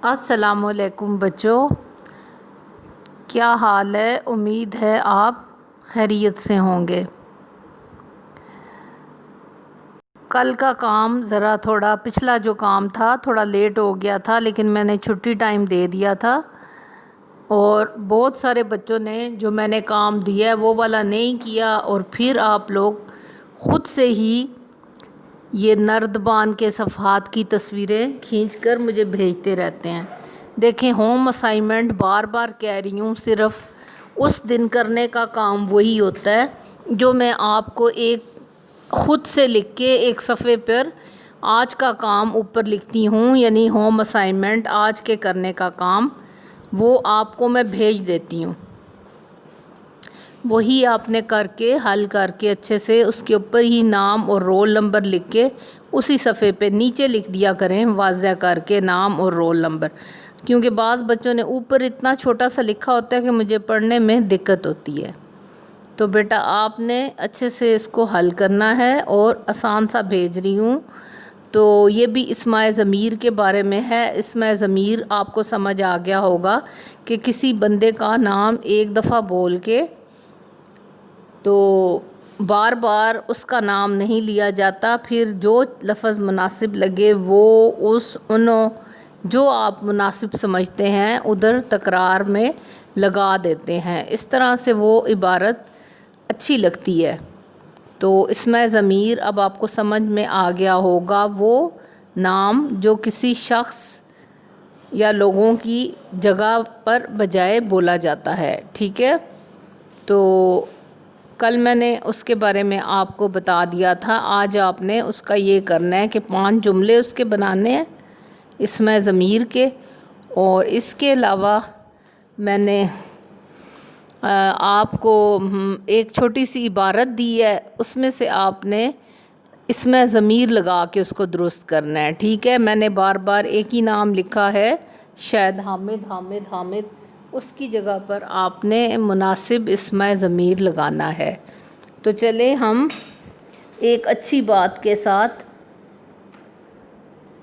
السلام علیکم بچوں، کیا حال ہے؟ امید ہے آپ خیریت سے ہوں گے۔ کل کا کام تھوڑا پچھلا جو کام تھا تھوڑا لیٹ ہو گیا تھا، لیکن میں نے چھٹی ٹائم دے دیا تھا اور بہت سارے بچوں نے جو میں نے کام دیا ہے وہ والا نہیں کیا، اور پھر آپ لوگ خود سے ہی یہ نردبان کے صفحات کی تصویریں کھینچ کر مجھے بھیجتے رہتے ہیں۔ دیکھیں، ہوم اسائنمنٹ بار بار کہہ رہی ہوں، صرف اس دن کرنے کا کام وہی ہوتا ہے جو میں آپ کو ایک خود سے لکھ کے ایک صفحے پر آج کا کام اوپر لکھتی ہوں، یعنی ہوم اسائنمنٹ آج کے کرنے کا کام وہ آپ کو میں بھیج دیتی ہوں۔ وہی آپ نے کر کے حل کر کے اچھے سے اس کے اوپر ہی نام اور رول نمبر لکھ کے اسی صفحے پہ نیچے لکھ دیا کریں، واضح کر کے نام اور رول نمبر، کیونکہ بعض بچوں نے اوپر اتنا چھوٹا سا لکھا ہوتا ہے کہ مجھے پڑھنے میں دقت ہوتی ہے۔ تو بیٹا آپ نے اچھے سے اس کو حل کرنا ہے، اور آسان سا بھیج رہی ہوں۔ تو یہ بھی اسماء ضمیر کے بارے میں ہے۔ اسماء ضمیر آپ کو سمجھ آ گیا ہوگا کہ کسی بندے کا نام ایک دفعہ بول کے تو بار بار اس کا نام نہیں لیا جاتا، پھر جو لفظ مناسب لگے وہ جو آپ مناسب سمجھتے ہیں ادھر تکرار میں لگا دیتے ہیں، اس طرح سے وہ عبارت اچھی لگتی ہے۔ تو اسماء ضمیر اب آپ کو سمجھ میں آ گیا ہوگا، وہ نام جو کسی شخص یا لوگوں کی جگہ پر بجائے بولا جاتا ہے، ٹھیک ہے؟ تو کل میں نے اس کے بارے میں آپ کو بتا دیا تھا، آج آپ نے اس کا یہ کرنا ہے کہ 5 جملے اس کے بنانے ہیں اسماء ضمیر کے، اور اس کے علاوہ میں نے آپ کو ایک چھوٹی سی عبارت دی ہے، اس میں سے آپ نے اسماء ضمیر لگا کے اس کو درست کرنا ہے، ٹھیک ہے؟ میں نے بار بار ایک ہی نام لکھا ہے، شاید حامد، اس کی جگہ پر آپ نے مناسب اسماء ضمیر لگانا ہے۔ تو چلیں ہم ایک اچھی بات کے ساتھ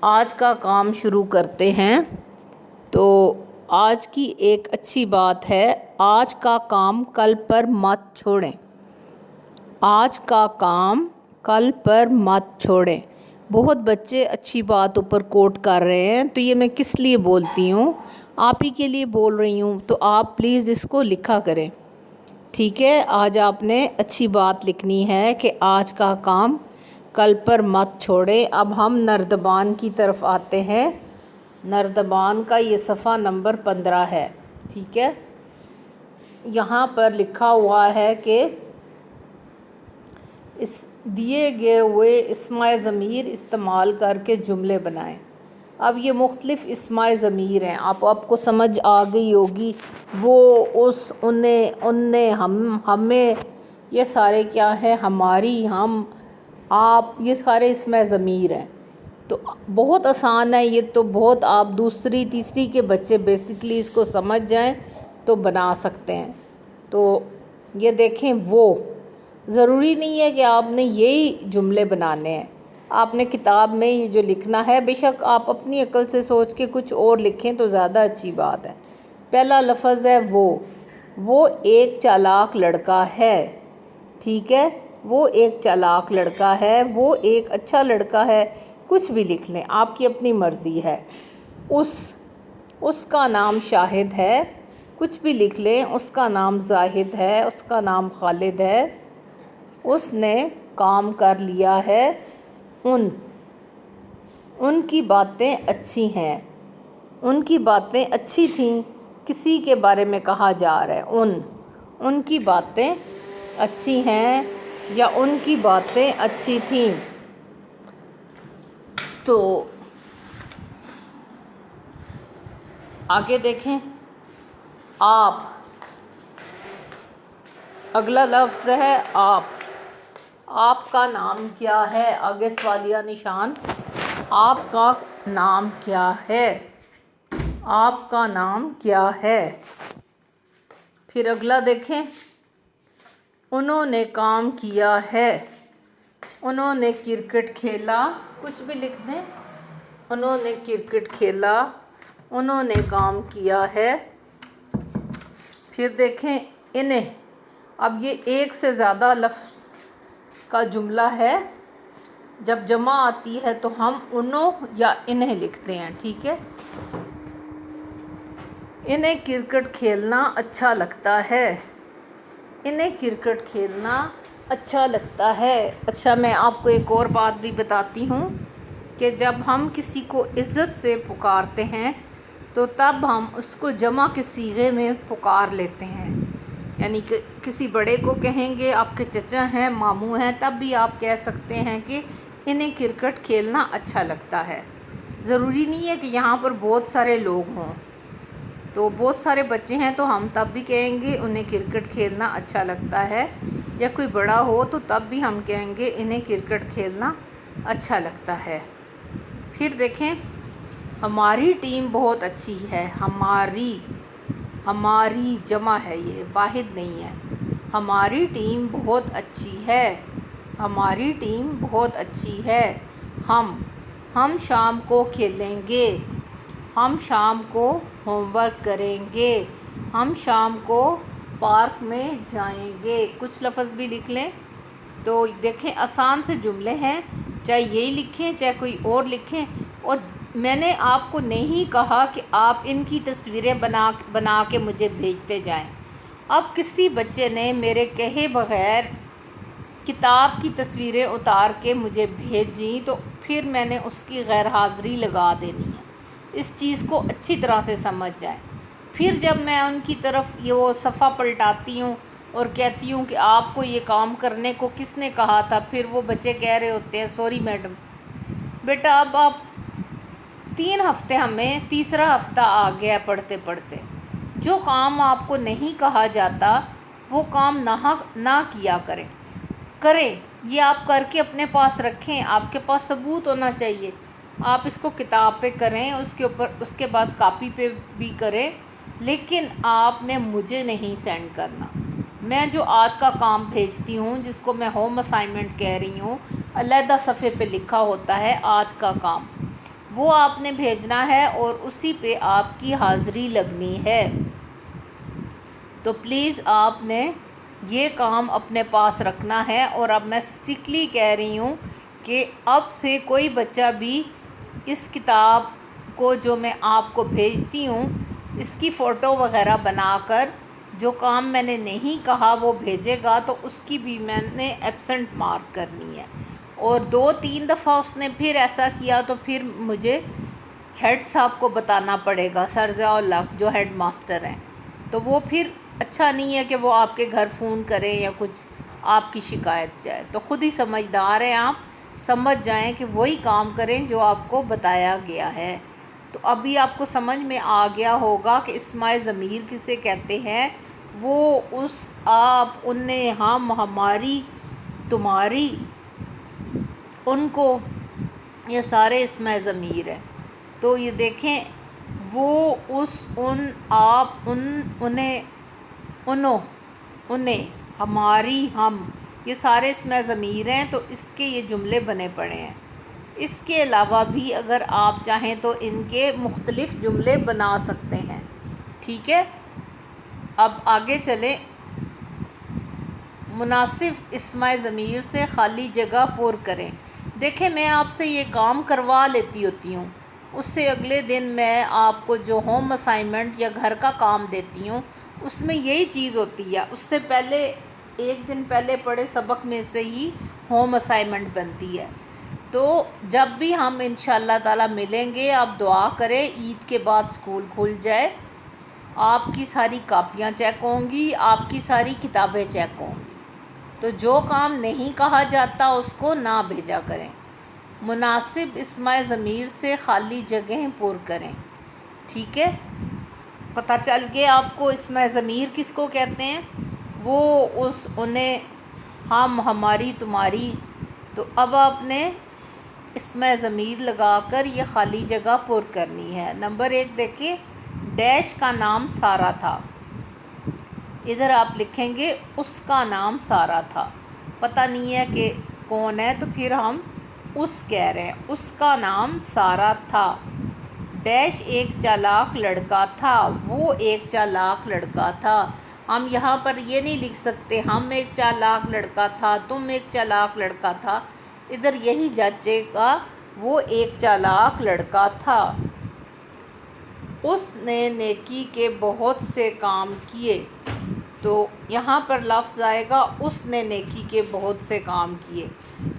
آج کا کام شروع کرتے ہیں۔ تو آج کی ایک اچھی بات ہے، آج کا کام کل پر مت چھوڑیں۔ آج کا کام کل پر مت چھوڑیں۔ بہت بچے اچھی بات اوپر کوٹ کر رہے ہیں، تو یہ میں کس لیے بولتی ہوں؟ آپ ہی کے لیے بول رہی ہوں، تو آپ پلیز اس کو لکھا کریں، ٹھیک ہے؟ آج آپ نے اچھی بات لکھنی ہے کہ آج کا کام کل پر مت چھوڑیں۔ اب ہم نردبان کی طرف آتے ہیں۔ نردبان کا یہ صفحہ نمبر 15 ہے، ٹھیک ہے؟ یہاں پر لکھا ہوا ہے کہ اس دیے گئے ہوئے اسماء ضمیر استعمال کر کے جملے بنائیں۔ اب یہ مختلف اسماء ضمیر ہیں، آپ کو سمجھ آ گئی ہوگی، وہ، اس، انہیں، نے، ہمیں، یہ سارے کیا ہیں؟ ہماری، ہم، آپ، یہ سارے اسماء ضمیر ہیں۔ تو بہت آسان ہے یہ، تو بہت آپ دوسری تیسری کے بچے بیسکلی اس کو سمجھ جائیں تو بنا سکتے ہیں۔ تو یہ دیکھیں، وہ ضروری نہیں ہے کہ آپ نے یہی جملے بنانے ہیں، آپ نے کتاب میں یہ جو لکھنا ہے، بے شک آپ اپنی عقل سے سوچ کے کچھ اور لکھیں تو زیادہ اچھی بات ہے۔ پہلا لفظ ہے وہ ایک چالاک لڑکا ہے، ٹھیک ہے؟ وہ ایک چالاک لڑکا ہے، وہ ایک اچھا لڑکا ہے، کچھ بھی لکھ لیں، آپ کی اپنی مرضی ہے۔ اس کا نام شاہد ہے، کچھ بھی لکھ لیں، اس کا نام زاہد ہے، اس کا نام خالد ہے، اس نے کام کر لیا ہے، ان کی باتیں اچھی ہیں، ان کی باتیں اچھی تھیں، کسی کے بارے میں کہا جا رہا ہے، ان کی باتیں اچھی ہیں یا ان کی باتیں اچھی تھیں۔ تو آگے دیکھیں، آپ، اگلا لفظ ہے آپ کا نام کیا ہے؟ آگے سوالیہ نشان، آپ کا نام کیا ہے؟ آپ کا نام کیا ہے؟ پھر اگلا دیکھیں، انہوں نے کام کیا ہے، انہوں نے کرکٹ کھیلا، کچھ بھی لکھ دیں، انہوں نے کرکٹ کھیلا، انہوں نے کام کیا ہے۔ پھر دیکھیں انہیں، اب یہ ایک سے زیادہ لفظ کا جملہ ہے، جب جمع آتی ہے تو ہم انہوں یا انہیں لکھتے ہیں، ٹھیک ہے۔ انہیں کرکٹ کھیلنا اچھا لگتا ہے، انہیں کرکٹ کھیلنا اچھا لگتا ہے۔ اچھا، میں آپ کو ایک اور بات بھی بتاتی ہوں کہ جب ہم کسی کو عزت سے پکارتے ہیں تو تب ہم اس کو جمع کے صیغے میں پکار لیتے ہیں، یعنی کہ کسی بڑے کو کہیں گے، آپ کے چچا ہیں، ماموں ہیں، تب بھی آپ کہہ سکتے ہیں کہ انہیں کرکٹ کھیلنا اچھا لگتا ہے۔ ضروری نہیں ہے کہ یہاں پر بہت سارے لوگ ہوں، تو بہت سارے بچے ہیں تو ہم تب بھی کہیں گے انہیں کرکٹ کھیلنا اچھا لگتا ہے، یا کوئی بڑا ہو تو تب بھی ہم کہیں گے انہیں کرکٹ کھیلنا اچھا لگتا ہے۔ پھر دیکھیں، ہماری ٹیم بہت اچھی ہے، ہماری جمع ہے، یہ واحد نہیں ہے۔ ہماری ٹیم بہت اچھی ہے، ہماری ٹیم بہت اچھی ہے۔ ہم شام کو کھیلیں گے، ہم شام کو ہوم ورک کریں گے، ہم شام کو پارک میں جائیں گے۔ کچھ لفظ بھی لکھ لیں تو دیکھیں آسان سے جملے ہیں، چاہے یہی لکھیں چاہے کوئی اور لکھیں۔ اور میں نے آپ کو نہیں کہا کہ آپ ان کی تصویریں بنا کے مجھے بھیجتے جائیں۔ اب کسی بچے نے میرے کہے بغیر کتاب کی تصویریں اتار کے مجھے بھیجیں تو پھر میں نے اس کی غیر حاضری لگا دینی ہے۔ اس چیز کو اچھی طرح سے سمجھ جائیں۔ پھر جب میں ان کی طرف وہ صفحہ پلٹاتی ہوں اور کہتی ہوں کہ آپ کو یہ کام کرنے کو کس نے کہا تھا، پھر وہ بچے کہہ رہے ہوتے ہیں سوری میڈم۔ بیٹا اب آپ 3 ہفتے، ہمیں تیسرا ہفتہ آ گیا پڑھتے پڑھتے، جو کام آپ کو نہیں کہا جاتا وہ کام نہ کیا کریں، یہ آپ کر کے اپنے پاس رکھیں، آپ کے پاس ثبوت ہونا چاہیے۔ آپ اس کو کتاب پہ کریں، اس کے بعد کاپی پہ بھی کریں، لیکن آپ نے مجھے نہیں سینڈ کرنا۔ میں جو آج کا کام بھیجتی ہوں، جس کو میں ہوم اسائنمنٹ کہہ رہی ہوں، علیحدہ صفحے پہ لکھا ہوتا ہے آج کا کام، وہ آپ نے بھیجنا ہے اور اسی پہ آپ کی حاضری لگنی ہے۔ تو پلیز آپ نے یہ کام اپنے پاس رکھنا ہے۔ اور اب میں اسٹرکٹلی کہہ رہی ہوں کہ اب سے کوئی بچہ بھی اس کتاب کو جو میں آپ کو بھیجتی ہوں، اس کی فوٹو وغیرہ بنا کر جو کام میں نے نہیں کہا وہ بھیجے گا تو اس کی بھی میں نے ایبسنٹ مارک کرنی ہے۔ اور 2-3 دفعہ اس نے پھر ایسا کیا تو پھر مجھے ہیڈ صاحب کو بتانا پڑے گا، سر ضیاء الحق جو ہیڈ ماسٹر ہیں، تو وہ پھر اچھا نہیں ہے کہ وہ آپ کے گھر فون کریں یا کچھ آپ کی شکایت جائے۔ تو خود ہی سمجھدار ہیں آپ، سمجھ جائیں کہ وہی کام کریں جو آپ کو بتایا گیا ہے۔ تو ابھی آپ کو سمجھ میں آ گیا ہوگا کہ اسماء ضمیر کسے کہتے ہیں، وہ، اس، آپ، انہیں، ہم، ہماری، تمہاری، ان کو، یہ سارے اسماء ضمیر ہیں۔ تو یہ دیکھیں، وہ، اس، ان، آپ، انہیں، انہیں، ہماری، ہم، یہ سارے اسماء ضمیر ہیں، تو اس کے یہ جملے بنے پڑے ہیں۔ اس کے علاوہ بھی اگر آپ چاہیں تو ان کے مختلف جملے بنا سکتے ہیں، ٹھیک ہے۔ اب آگے چلیں، مناسب اسماء ضمیر سے خالی جگہ پر کریں۔ دیکھیں میں آپ سے یہ کام کروا لیتی ہوتی ہوں، اس سے اگلے دن میں آپ کو جو ہوم اسائنمنٹ یا گھر کا کام دیتی ہوں اس میں یہی چیز ہوتی ہے، اس سے پہلے 1 دن پہلے پڑھے سبق میں سے ہی ہوم اسائنمنٹ بنتی ہے۔ تو جب بھی ہم انشاءاللہ تعالی ملیں گے، آپ دعا کریں عید کے بعد اسکول کھل جائے، آپ کی ساری کاپیاں چیک ہوں گی، آپ کی ساری کتابیں چیک ہوں گی۔ تو جو کام نہیں کہا جاتا اس کو نہ بھیجا کریں۔ مناسب اسماء ضمیر سے خالی جگہیں پر کریں، ٹھیک ہے۔ پتہ چل گیا آپ کو اسماء ضمیر کس کو کہتے ہیں، وہ، اس، انہیں، ہم، ہماری، تمہاری۔ تو اب آپ نے اسماء ضمیر لگا کر یہ خالی جگہ پر کرنی ہے۔ نمبر 1 دیکھیں، ڈیش کا نام سارا تھا، ادھر آپ لکھیں گے اس کا نام سارا تھا، پتہ نہیں ہے کہ کون ہے تو پھر ہم اس کہہ رہے ہیں، اس کا نام سارا تھا۔ ڈیش ایک چالاک لڑکا تھا، وہ ایک چالاک لڑکا تھا۔ ہم یہاں پر یہ نہیں لکھ سکتے ہم ایک چالاک لڑکا تھا، تم ایک چالاک لڑکا تھا، ادھر یہی جچے گا وہ ایک چالاک لڑکا تھا۔ اس نے نیکی کے بہت سے کام کیے، تو یہاں پر لفظ آئے گا اس نے نیکی کے بہت سے کام کیے۔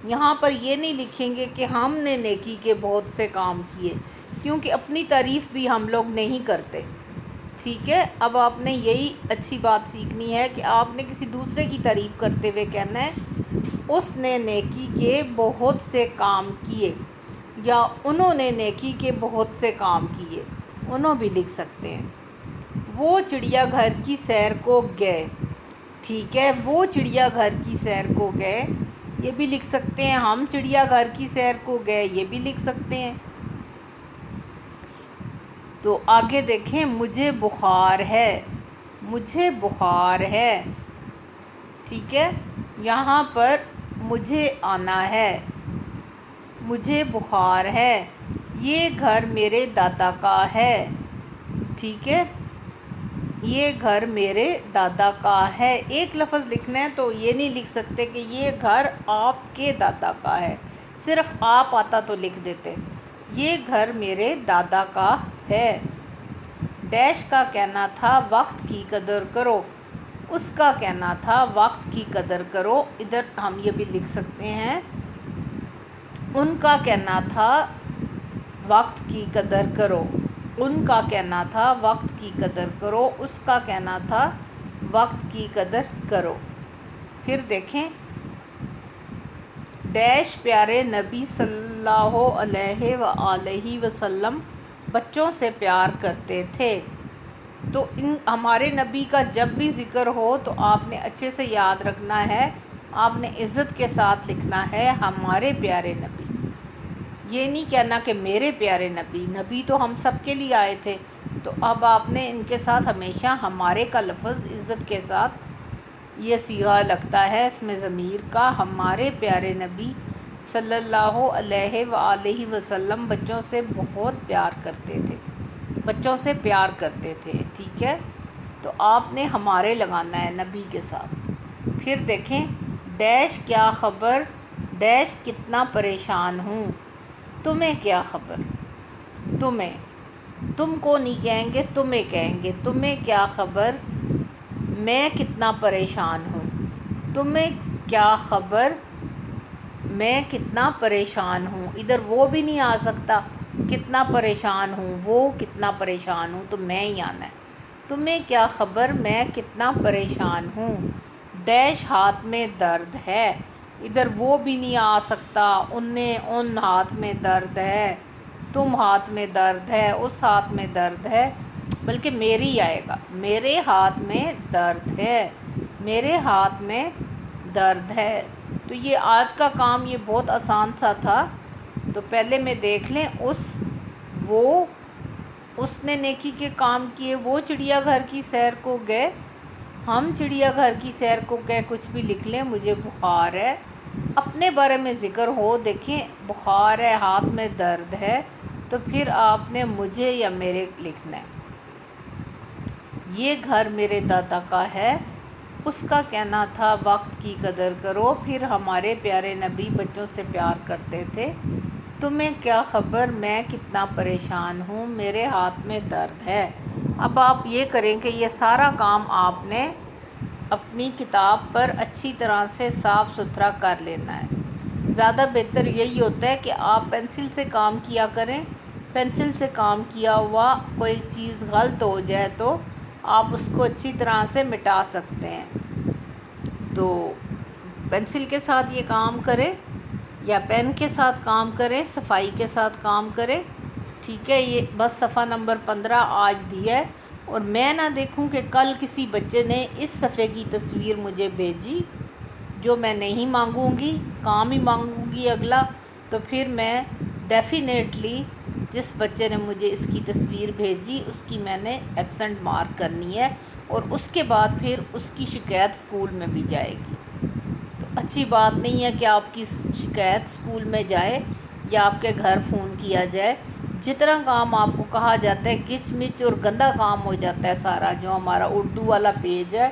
یہاں پر یہ نہیں لکھیں گے کہ ہم نے نیکی کے بہت سے کام کیے، کیونکہ اپنی تعریف بھی ہم لوگ نہیں کرتے، ٹھیک ہے۔ اب آپ نے یہی اچھی بات سیکھنی ہے کہ آپ نے کسی دوسرے کی تعریف کرتے ہوئے کہنا ہے اس نے نیکی کے بہت سے کام کیے، یا انہوں نے نیکی کے بہت سے کام کیے، انہوں بھی لکھ سکتے ہیں۔ وہ چڑیا گھر کی سیر کو گئے، ٹھیک ہے، وہ چڑیا گھر کی سیر کو گئے، یہ بھی لکھ سکتے ہیں۔ ہم چڑیا گھر کی سیر کو گئے، یہ بھی لکھ سکتے ہیں۔ تو آگے دیکھیں، مجھے بخار ہے، مجھے بخار ہے، ٹھیک ہے، یہاں پر مجھے آنا ہے، مجھے بخار ہے، یہ گھر میرے دادا کا ہے، ٹھیک ہے، یہ گھر میرے دادا کا ہے۔ ایک لفظ لکھنا ہے تو یہ نہیں لکھ سکتے کہ یہ گھر آپ کے دادا کا ہے، صرف آپ آتا تو لکھ دیتے، یہ گھر میرے دادا کا ہے۔ ڈیش کا کہنا تھا وقت کی قدر کرو، اس کا کہنا تھا وقت کی قدر کرو، ادھر ہم یہ بھی لکھ سکتے ہیں ان کا کہنا تھا وقت کی قدر کرو، ان کا کہنا تھا وقت کی قدر کرو، اس کا کہنا تھا وقت کی قدر کرو۔ پھر دیکھیں، ڈیش پیارے نبی صلی اللہ علیہ وآلہ وسلم بچوں سے پیار کرتے تھے، تو ہمارے نبی کا جب بھی ذکر ہو تو آپ نے اچھے سے یاد رکھنا ہے، آپ نے عزت کے ساتھ لکھنا ہے ہمارے پیارے نبی، یہ نہیں کہنا کہ میرے پیارے نبی، نبی تو ہم سب کے لیے آئے تھے، تو اب آپ نے ان کے ساتھ ہمیشہ ہمارے کا لفظ عزت کے ساتھ یہ صیغہ لگتا ہے اس میں ضمیر کا، ہمارے پیارے نبی صلی اللہ علیہ وآلہ وسلم بچوں سے بہت پیار کرتے تھے، بچوں سے پیار کرتے تھے، ٹھیک ہے، تو آپ نے ہمارے لگانا ہے نبی کے ساتھ۔ پھر دیکھیں، ڈیش کیا خبر، ڈیش کتنا پریشان ہوں، تمہیں کیا خبر، تمہیں، تم کو نہیں کہیں گے تمہیں کہیں گے، تمہیں کیا خبر میں کتنا پریشان ہوں، تمہیں کیا خبر میں کتنا پریشان ہوں، ادھر وہ بھی نہیں آ سکتا کتنا پریشان ہوں، وہ کتنا پریشان ہوں، تو میں ہی آنا ہے، تمہیں کیا خبر میں کتنا پریشان ہوں، ڈیش ہاتھ میں درد ہے، ادھر وہ بھی نہیں آ سکتا، ان ہاتھ میں درد ہے، تم ہاتھ میں درد ہے، اس ہاتھ میں درد ہے، بلکہ میری آئے گا، میرے ہاتھ میں درد ہے، میرے ہاتھ میں درد ہے۔ تو یہ آج کا کام یہ بہت آسان سا تھا، تو پہلے میں دیکھ لیں، اس نے نیکی کے کام کیے، وہ چڑیا گھر کی سیر کو گئے، ہم چڑیا گھر کی سیر کو گئے، کچھ بھی لکھ لیں، مجھے بخار ہے، اپنے بارے میں ذکر ہو، دیکھیں بخار ہے، ہاتھ میں درد ہے، تو پھر آپ نے مجھے یا میرے لکھنا ہے۔ یہ گھر میرے دادا کا ہے، اس کا کہنا تھا وقت کی قدر کرو، پھر ہمارے پیارے نبی بچوں سے پیار کرتے تھے، تمہیں کیا خبر میں کتنا پریشان ہوں، میرے ہاتھ میں درد ہے۔ اب آپ یہ کریں کہ یہ سارا کام آپ نے اپنی کتاب پر اچھی طرح سے صاف ستھرا کر لینا ہے۔ زیادہ بہتر یہی ہوتا ہے کہ آپ پینسل سے کام کیا کریں، پینسل سے کام کیا ہوا کوئی چیز غلط ہو جائے تو آپ اس کو اچھی طرح سے مٹا سکتے ہیں، تو پینسل کے ساتھ یہ کام کریں یا پین کے ساتھ کام کریں، صفائی کے ساتھ کام کریں، ٹھیک ہے۔ یہ بس صفحہ نمبر 15 آج دیا ہے، اور میں نہ دیکھوں کہ کل کسی بچے نے اس صفحے کی تصویر مجھے بھیجی، جو میں نہیں مانگوں گی، کام ہی مانگوں گی اگلا، تو پھر میں ڈیفینیٹلی جس بچے نے مجھے اس کی تصویر بھیجی اس کی میں نے ایبسنٹ مارک کرنی ہے، اور اس کے بعد پھر اس کی شکایت اسکول میں بھی جائے گی۔ تو اچھی بات نہیں ہے کہ آپ کی شکایت اسکول میں جائے یا آپ کے گھر فون کیا جائے جتنا کام آپ کو کہا جاتا ہے کچ مچ اور گندا کام ہو جاتا ہے سارا، جو ہمارا اردو والا پیج ہے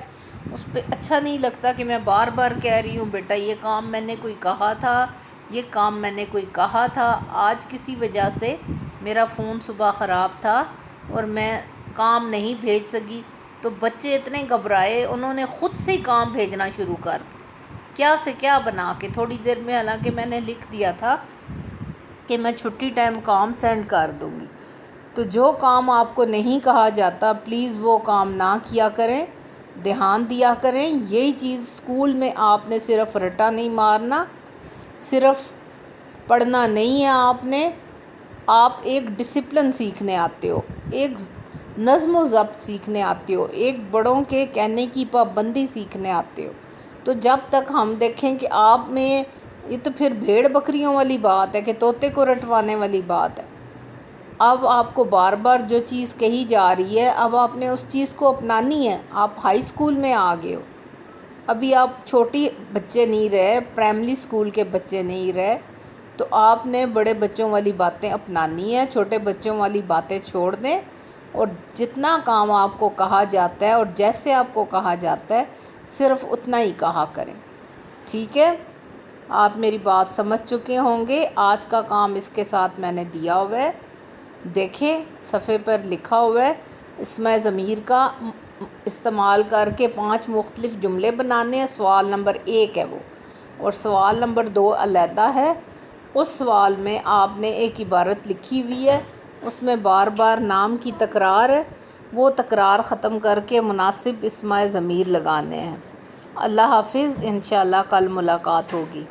اس پہ اچھا نہیں لگتا کہ میں بار بار کہہ رہی ہوں بیٹا یہ کام میں نے کوئی کہا تھا، یہ کام میں نے کوئی کہا تھا۔ آج کسی وجہ سے میرا فون صبح خراب تھا اور میں کام نہیں بھیج سکی، تو بچے اتنے گھبرائے، انہوں نے خود سے کام بھیجنا شروع کر دیا، کیا سے کیا بنا کے تھوڑی دیر میں، حالانکہ میں نے لکھ دیا تھا کہ میں چھٹی ٹائم کام سینڈ کر دوں گی۔ تو جو کام آپ کو نہیں کہا جاتا پلیز وہ کام نہ کیا کریں، دھیان دیا کریں۔ یہی چیز اسکول میں آپ نے صرف رٹا نہیں مارنا، صرف پڑھنا نہیں ہے آپ ایک ڈسپلن سیکھنے آتے ہو، ایک نظم و ضبط سیکھنے آتے ہو، ایک بڑوں کے کہنے کی پابندی سیکھنے آتے ہو۔ تو جب تک ہم دیکھیں کہ آپ میں، یہ تو پھر بھیڑ بکریوں والی بات ہے کہ طوطے کو رٹوانے والی بات ہے۔ اب آپ کو بار بار جو چیز کہی جا رہی ہے اب آپ نے اس چیز کو اپنانی ہے۔ آپ ہائی اسکول میں آ گئے ہو، ابھی آپ چھوٹی بچے نہیں رہے، پرائمری اسکول کے بچے نہیں رہے، تو آپ نے بڑے بچوں والی باتیں اپنانی ہے، چھوٹے بچوں والی باتیں چھوڑ دیں، اور جتنا کام آپ کو کہا جاتا ہے اور جیسے آپ کو کہا جاتا ہے صرف اتنا ہی کہا کریں، ٹھیک ہے؟ آپ میری بات سمجھ چکے ہوں گے۔ آج کا کام اس کے ساتھ میں نے دیا ہوا ہے، دیکھیں صفحے پر لکھا ہوا ہے، اسم ضمیر کا استعمال کر کے 5 مختلف جملے بنانے ہیں۔ سوال نمبر 1 ہے وہ، اور سوال نمبر 2 علیحدہ ہے۔ اس سوال میں آپ نے ایک عبارت لکھی ہوئی ہے، اس میں بار بار نام کی تکرار ہے، وہ تکرار ختم کر کے مناسب اسم ضمیر لگانے ہیں۔ اللہ حافظ، انشاءاللہ کل ملاقات ہوگی۔